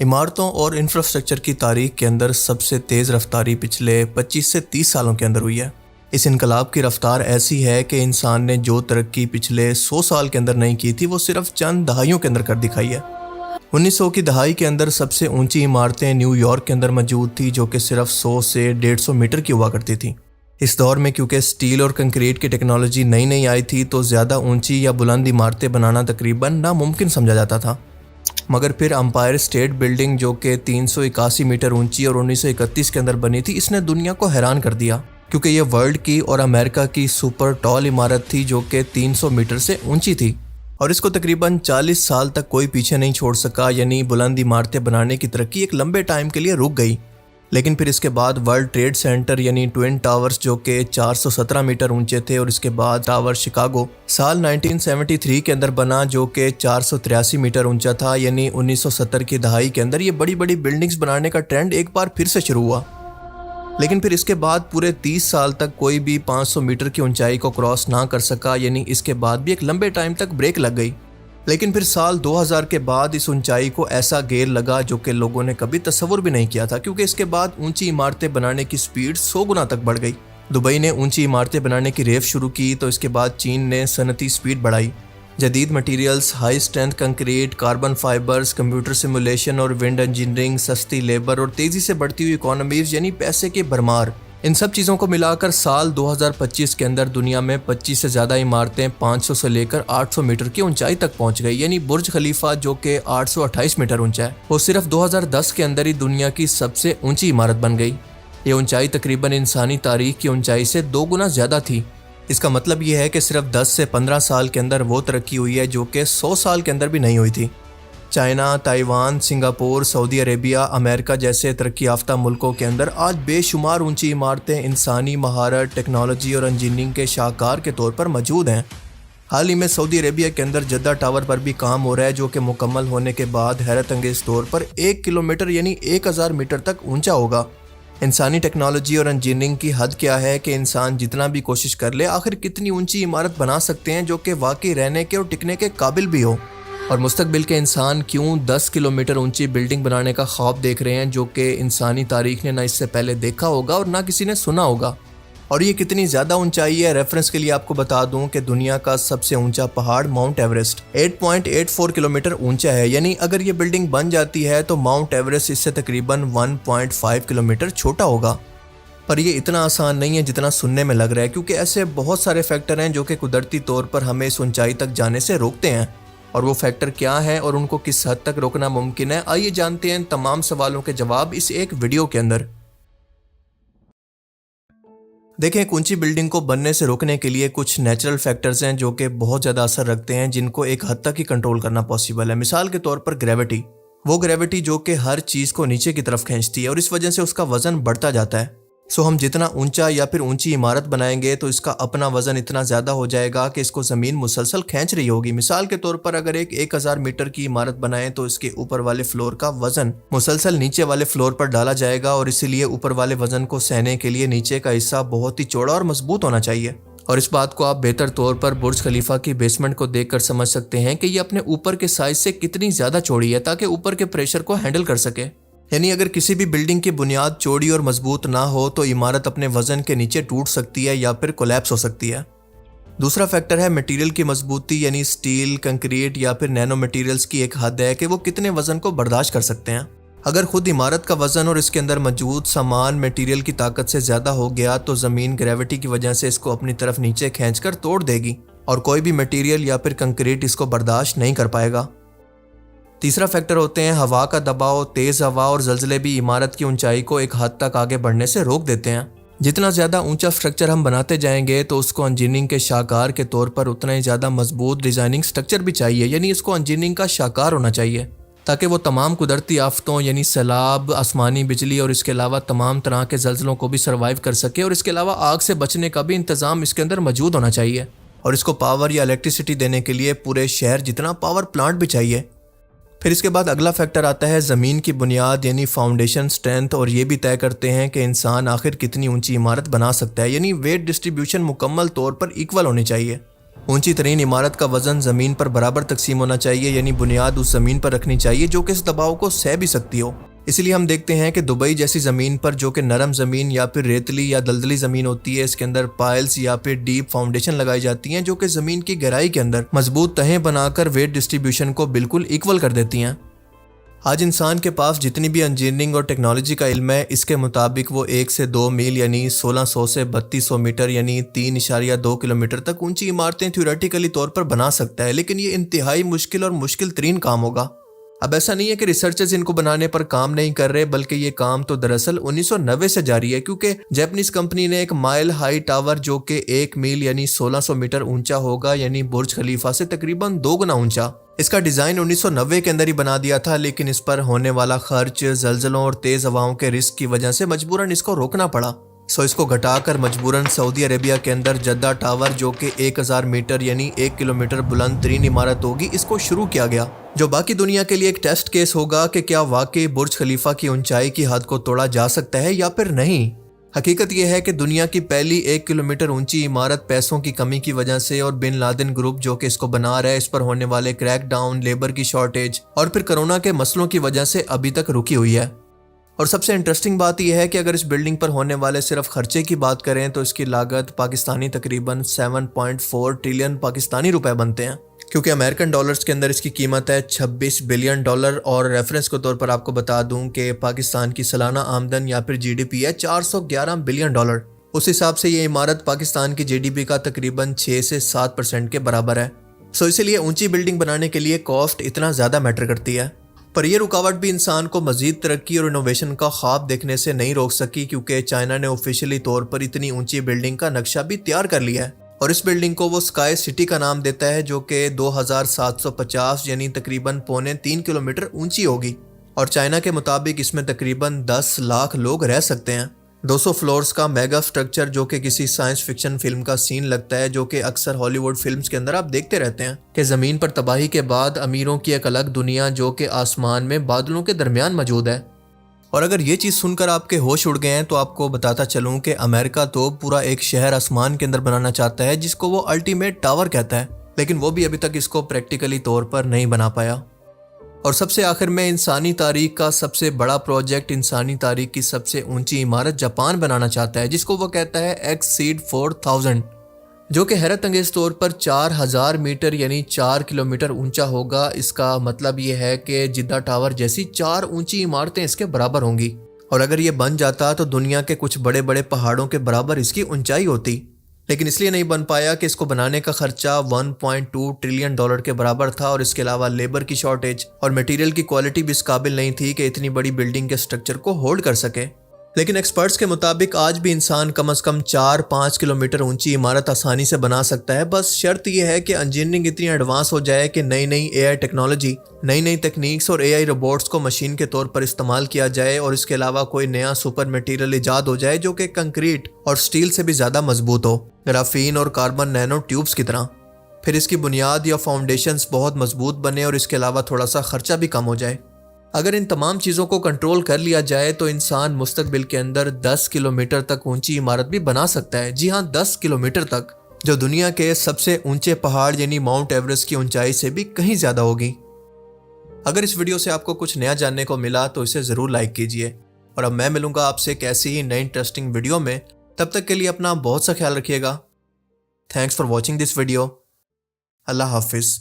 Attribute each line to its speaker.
Speaker 1: عمارتوں اور انفراسٹرکچر کی تاریخ کے اندر سب سے تیز رفتاری پچھلے 25 سے 30 سالوں کے اندر ہوئی ہے۔ اس انقلاب کی رفتار ایسی ہے کہ انسان نے جو ترقی پچھلے 100 سال کے اندر نہیں کی تھی وہ صرف چند دہائیوں کے اندر کر دکھائی ہے۔ 1900 کی دہائی کے اندر سب سے اونچی عمارتیں نیو یارک کے اندر موجود تھی جو کہ صرف 100 سے 150 میٹر کی ہوا کرتی تھی۔ اس دور میں کیونکہ سٹیل اور کنکریٹ کی ٹیکنالوجی نئی آئی تھی تو زیادہ اونچی یا بلند عمارتیں بنانا تقریباً ناممکن سمجھا جاتا تھا، مگر پھر امپائر اسٹیٹ بلڈنگ جو کہ 381 میٹر اونچی اور 1931 کے اندر بنی تھی، اس نے دنیا کو حیران کر دیا کیونکہ یہ ورلڈ کی اور امریکہ کی سپر ٹال عمارت تھی جو کہ 300 میٹر سے اونچی تھی، اور اس کو تقریباً 40 سال تک کوئی پیچھے نہیں چھوڑ سکا، یعنی بلند عمارتیں بنانے کی ترقی ایک لمبے ٹائم کے لیے رک گئی۔ لیکن پھر اس کے بعد ورلڈ ٹریڈ سینٹر یعنی ٹوئن ٹاورز جو کہ 417 میٹر اونچے تھے، اور اس کے بعد ٹاور شکاگو سال 1973 کے اندر بنا جو کہ 483 میٹر اونچا تھا، یعنی 1970 کی دہائی کے اندر یہ بڑی بڑی بلڈنگز بنانے کا ٹرینڈ ایک بار پھر سے شروع ہوا۔ لیکن پھر اس کے بعد پورے 30 سال تک کوئی بھی 500 میٹر کی اونچائی کو کراس نہ کر سکا، یعنی اس کے بعد بھی ایک لمبے ٹائم تک بریک لگ گئی۔ لیکن پھر سال 2000 کے بعد اس اونچائی کو ایسا گیئر لگا جو کہ لوگوں نے کبھی تصور بھی نہیں کیا تھا، کیونکہ اس کے بعد اونچی عمارتیں بنانے کی سپیڈ 100 گنا تک بڑھ گئی۔ دبئی نے اونچی عمارتیں بنانے کی ریس شروع کی تو اس کے بعد چین نے صنعتی سپیڈ بڑھائی۔ جدید materials, high strength concrete, carbon fibres, computer simulation اور ونڈ انجینئرنگ، سستی لیبر اور تیزی سے بڑھتی ہوئی اکانومیز یعنی پیسے کی بھرمار، ان سب چیزوں کو ملا کر سال 2025 کے اندر دنیا میں 25 سے زیادہ عمارتیں 500 سے لے کر 800 میٹر کی اونچائی تک پہنچ گئی، یعنی برج خلیفہ جو کہ 828 میٹر اونچا ہے وہ صرف 2010 کے اندر ہی دنیا کی سب سے اونچی عمارت بن گئی۔ یہ اونچائی تقریباً انسانی تاریخ کی اونچائی سے 2 گنا زیادہ تھی۔ اس کا مطلب یہ ہے کہ صرف 10 سے 15 سال کے اندر وہ ترقی ہوئی ہے جو کہ 100 سال کے اندر بھی نہیں ہوئی تھی۔ چائنا، تائیوان، سنگاپور، سعودی عربیہ، امریکہ جیسے ترقی یافتہ ملکوں کے اندر آج بے شمار اونچی عمارتیں انسانی مہارت، ٹیکنالوجی اور انجینئرنگ کے شاہکار کے طور پر موجود ہیں۔ حال ہی میں سعودی عربیہ کے اندر جدہ ٹاور پر بھی کام ہو رہا ہے جو کہ مکمل ہونے کے بعد حیرت انگیز طور پر 1 کلومیٹر یعنی 1000 میٹر تک اونچا ہوگا۔ انسانی ٹیکنالوجی اور انجینئرنگ کی حد کیا ہے کہ انسان جتنا بھی کوشش کر لے آخر کتنی اونچی عمارت بنا سکتے ہیں جو کہ واقعی رہنے کے اور ٹکنے کے قابل بھی ہو، اور مستقبل کے انسان کیوں 10 کلومیٹر اونچی بلڈنگ بنانے کا خواب دیکھ رہے ہیں جو کہ انسانی تاریخ نے نہ اس سے پہلے دیکھا ہوگا اور نہ کسی نے سنا ہوگا۔ اور یہ کتنی زیادہ اونچائی ہے، ریفرنس کے لیے آپ کو بتا دوں کہ دنیا کا سب سے اونچا پہاڑ ماؤنٹ ایوریسٹ 8.84 کلومیٹر اونچا ہے، یعنی اگر یہ بلڈنگ بن جاتی ہے تو ماؤنٹ ایوریسٹ اس سے تقریباً 1.5 کلومیٹر چھوٹا ہوگا۔ پر یہ اتنا آسان نہیں ہے جتنا سننے میں لگ رہا ہے، کیونکہ ایسے بہت سارے فیکٹر ہیں جو کہ قدرتی طور پر ہمیں اس اونچائی تک جانے سے روکتے ہیں، اور وہ فیکٹر کیا ہیں اور ان کو کس حد تک روکنا ممکن ہے، آئیے جانتے ہیں ان تمام سوالوں کے جواب اس ایک ویڈیو کے اندر۔ دیکھیں، ایک اونچی بلڈنگ کو بننے سے روکنے کے لیے کچھ نیچرل فیکٹرز ہیں جو کہ بہت زیادہ اثر رکھتے ہیں، جن کو ایک حد تک ہی کنٹرول کرنا پاسبل ہے۔ مثال کے طور پر گریوٹی، وہ گریوٹی جو کہ ہر چیز کو نیچے کی طرف کھینچتی ہے اور اس وجہ سے اس کا وزن بڑھتا جاتا ہے۔ ہم جتنا اونچا یا پھر اونچی عمارت بنائیں گے تو اس کا اپنا وزن اتنا زیادہ ہو جائے گا کہ اس کو زمین مسلسل کھینچ رہی ہوگی۔ مثال کے طور پر اگر 1000 میٹر کی عمارت بنائیں تو اس کے اوپر والے فلور کا وزن مسلسل نیچے والے فلور پر ڈالا جائے گا، اور اسی لیے اوپر والے وزن کو سہنے کے لیے نیچے کا حصہ بہت ہی چوڑا اور مضبوط ہونا چاہیے۔ اور اس بات کو آپ بہتر طور پر برج خلیفہ کی بیسمنٹ کو دیکھ کر سمجھ سکتے ہیں کہ یہ اپنے اوپر کے سائز سے کتنی زیادہ چوڑی ہے تاکہ اوپر کے پریشر کو ہینڈل کر سکے۔ یعنی اگر کسی بھی بلڈنگ کی بنیاد چوڑی اور مضبوط نہ ہو تو عمارت اپنے وزن کے نیچے ٹوٹ سکتی ہے یا پھر کولیپس ہو سکتی ہے۔ دوسرا فیکٹر ہے میٹیریل کی مضبوطی، یعنی سٹیل، کنکریٹ یا پھر نینو میٹیریلز کی ایک حد ہے کہ وہ کتنے وزن کو برداشت کر سکتے ہیں۔ اگر خود عمارت کا وزن اور اس کے اندر موجود سامان میٹیریل کی طاقت سے زیادہ ہو گیا تو زمین گریوٹی کی وجہ سے اس کو اپنی طرف نیچے کھینچ کر توڑ دے گی، اور کوئی بھی میٹیریل یا پھر کنکریٹ اس کو برداشت نہیں کر پائے گا۔ تیسرا فیکٹر ہوتے ہیں ہوا کا دباؤ۔ تیز ہوا اور زلزلے بھی عمارت کی اونچائی کو ایک حد تک آگے بڑھنے سے روک دیتے ہیں۔ جتنا زیادہ اونچا سٹرکچر ہم بناتے جائیں گے تو اس کو انجینئرنگ کے شاہکار کے طور پر اتنا ہی زیادہ مضبوط ڈیزائننگ سٹرکچر بھی چاہیے، یعنی اس کو انجینئرنگ کا شاہکار ہونا چاہیے تاکہ وہ تمام قدرتی آفتوں یعنی سیلاب، آسمانی بجلی اور اس کے علاوہ تمام طرح کے زلزلوں کو بھی سروائیو کر سکے، اور اس کے علاوہ آگ سے بچنے کا بھی انتظام اس کے اندر موجود ہونا چاہیے، اور اس کو پاور یا الیکٹریسٹی دینے کے لیے پورے شہر جتنا پاور پلانٹ بھی چاہیے۔ پھر اس کے بعد اگلا فیکٹر آتا ہے زمین کی بنیاد یعنی فاؤنڈیشن سٹرینتھ، اور یہ بھی طے کرتے ہیں کہ انسان آخر کتنی اونچی عمارت بنا سکتا ہے، یعنی ویٹ ڈسٹریبیوشن مکمل طور پر ایکول ہونی چاہیے۔ اونچی ترین عمارت کا وزن زمین پر برابر تقسیم ہونا چاہیے، یعنی بنیاد اس زمین پر رکھنی چاہیے جو کہ اس دباؤ کو سہ بھی سکتی ہو۔ اسی لیے ہم دیکھتے ہیں کہ دبئی جیسی زمین پر، جو کہ نرم زمین یا پھر ریتلی یا دلدلی زمین ہوتی ہے، اس کے اندر پائلز یا پھر ڈیپ فاؤنڈیشن لگائی جاتی ہیں جو کہ زمین کی گہرائی کے اندر مضبوط تہیں بنا کر ویٹ ڈسٹریبیوشن کو بالکل ایکول کر دیتی ہیں۔ آج انسان کے پاس جتنی بھی انجینئرنگ اور ٹیکنالوجی کا علم ہے، اس کے مطابق وہ 1 سے 2 میل یعنی 1600 سے 3200 میٹر یعنی 3.2 کلومیٹر تک اونچی عمارتیں تھیوریٹیکلی طور پر بنا سکتا ہے، لیکن یہ انتہائی مشکل اور مشکل ترین کام ہوگا۔ اب ایسا نہیں ہے کہ ریسرچرز ان کو بنانے پر کام نہیں کر رہے، بلکہ یہ کام تو دراصل 1990 سے جاری ہے، کیونکہ جاپنیز کمپنی نے ایک مائل ہائی ٹاور جو کہ 1 میل یعنی 1600 میٹر اونچا ہوگا، یعنی برج خلیفہ سے تقریباً 2 گنا اونچا، اس کا ڈیزائن 1990 کے اندر ہی بنا دیا تھا، لیکن اس پر ہونے والا خرچ، زلزلوں اور تیز ہواؤں کے رسک کی وجہ سے مجبوراً اس کو روکنا پڑا۔ اس کو گھٹا کر مجبوراً سعودی عربیہ کے اندر جدہ ٹاور جو کہ 1000 میٹر یعنی 1 کلومیٹر بلند ترین عمارت ہوگی، اس کو شروع کیا گیا، جو باقی دنیا کے لیے ایک ٹیسٹ کیس ہوگا کہ کیا واقعی برج خلیفہ کی اونچائی کی حد کو توڑا جا سکتا ہے یا پھر نہیں۔ حقیقت یہ ہے کہ دنیا کی پہلی 1 کلومیٹر اونچی عمارت پیسوں کی کمی کی وجہ سے اور بن لادن گروپ جو کہ اس کو بنا رہا ہے، اس پر ہونے والے کریک ڈاؤن، لیبر کی شارٹیج اور پھر کرونا کے مسئلوں کی وجہ سے ابھی تک رکی ہوئی ہے۔ اور سب سے انٹرسٹنگ بات یہ ہے کہ اگر اس بلڈنگ پر ہونے والے صرف خرچے کی بات کریں تو اس کی لاگت پاکستانی تقریباً 7.4 ٹریلین پاکستانی روپے بنتے ہیں، کیونکہ امریکن ڈالرز کے اندر اس کی قیمت ہے 26 بلین ڈالر، اور ریفرنس کے طور پر آپ کو بتا دوں کہ پاکستان کی سالانہ آمدن یا پھر جی ڈی پی ہے 411 بلین ڈالر۔ اس حساب سے یہ عمارت پاکستان کی جی ڈی پی کا تقریباً 6 سے 7% کے برابر ہے۔ اسی لیے اونچی بلڈنگ بنانے کے لیے کاسٹ اتنا زیادہ میٹر کرتی ہے، پر یہ رکاوٹ بھی انسان کو مزید ترقی اور انوویشن کا خواب دیکھنے سے نہیں روک سکی، کیونکہ چائنا نے آفیشیلی طور پر اتنی اونچی بلڈنگ کا نقشہ بھی تیار کر لیا ہے، اور اس بلڈنگ کو وہ اسکائی سٹی کا نام دیتا ہے، جو کہ 2750 یعنی تقریباً 3.25 کلومیٹر اونچی ہوگی، اور چائنا کے مطابق اس میں تقریباً 10 لاکھ لوگ رہ سکتے ہیں۔ 200 فلورز کا میگا سٹرکچر جو کہ کسی سائنس فکشن فلم کا سین لگتا ہے، جو کہ اکثر ہالی ووڈ فلمز کے اندر آپ دیکھتے رہتے ہیں کہ زمین پر تباہی کے بعد امیروں کی ایک الگ دنیا جو کہ آسمان میں بادلوں کے درمیان موجود ہے۔ اور اگر یہ چیز سن کر آپ کے ہوش اڑ گئے ہیں تو آپ کو بتاتا چلوں کہ امریکہ تو پورا ایک شہر آسمان کے اندر بنانا چاہتا ہے، جس کو وہ الٹیمیٹ ٹاور کہتا ہے، لیکن وہ بھی ابھی تک اس کو پریکٹیکلی طور پر نہیں بنا پایا۔ اور سب سے آخر میں انسانی تاریخ کا سب سے بڑا پروجیکٹ، انسانی تاریخ کی سب سے اونچی عمارت جاپان بنانا چاہتا ہے، جس کو وہ کہتا ہے ایکسیڈ 4000، جو کہ حیرت انگیز طور پر 4000 میٹر یعنی 4 کلومیٹر اونچا ہوگا۔ اس کا مطلب یہ ہے کہ جدہ ٹاور جیسی 4 اونچی عمارتیں اس کے برابر ہوں گی، اور اگر یہ بن جاتا تو دنیا کے کچھ بڑے بڑے پہاڑوں کے برابر اس کی اونچائی ہوتی، لیکن اس لیے نہیں بن پایا کہ اس کو بنانے کا خرچہ 1.2 ٹریلین ڈالر کے برابر تھا، اور اس کے علاوہ لیبر کی شارٹیج اور میٹیریل کی کوالٹی بھی اس قابل نہیں تھی کہ اتنی بڑی بلڈنگ کے سٹرکچر کو ہولڈ کر سکے۔ لیکن ایکسپرٹس کے مطابق آج بھی انسان کم از کم 4-5 کلومیٹر اونچی عمارت آسانی سے بنا سکتا ہے، بس شرط یہ ہے کہ انجینئرنگ اتنی ایڈوانس ہو جائے کہ نئی اے آئی ٹیکنالوجی، نئی تکنیکس اور اے آئی روبوٹس کو مشین کے طور پر استعمال کیا جائے، اور اس کے علاوہ کوئی نیا سپر میٹیریل ایجاد ہو جائے جو کہ کنکریٹ اور سٹیل سے بھی زیادہ مضبوط ہو، گرافین اور کاربن نینو ٹیوبز کی طرح۔ پھر اس کی بنیاد یا فاؤنڈیشنز بہت مضبوط بنے اور اس کے علاوہ تھوڑا سا خرچہ بھی کم ہو جائے۔ اگر ان تمام چیزوں کو کنٹرول کر لیا جائے تو انسان مستقبل کے اندر 10 کلومیٹر تک اونچی عمارت بھی بنا سکتا ہے، جی ہاں 10 کلومیٹر تک، جو دنیا کے سب سے اونچے پہاڑ یعنی ماؤنٹ ایوریسٹ کی اونچائی سے بھی کہیں زیادہ ہوگی۔ اگر اس ویڈیو سے آپ کو کچھ نیا جاننے کو ملا تو اسے ضرور لائک کیجئے، اور اب میں ملوں گا آپ سے ایک ایسی ہی نئی انٹرسٹنگ ویڈیو میں، تب تک کے لیے اپنا بہت سا خیال رکھیے گا۔ Thanks for watching this video. اللہ حافظ۔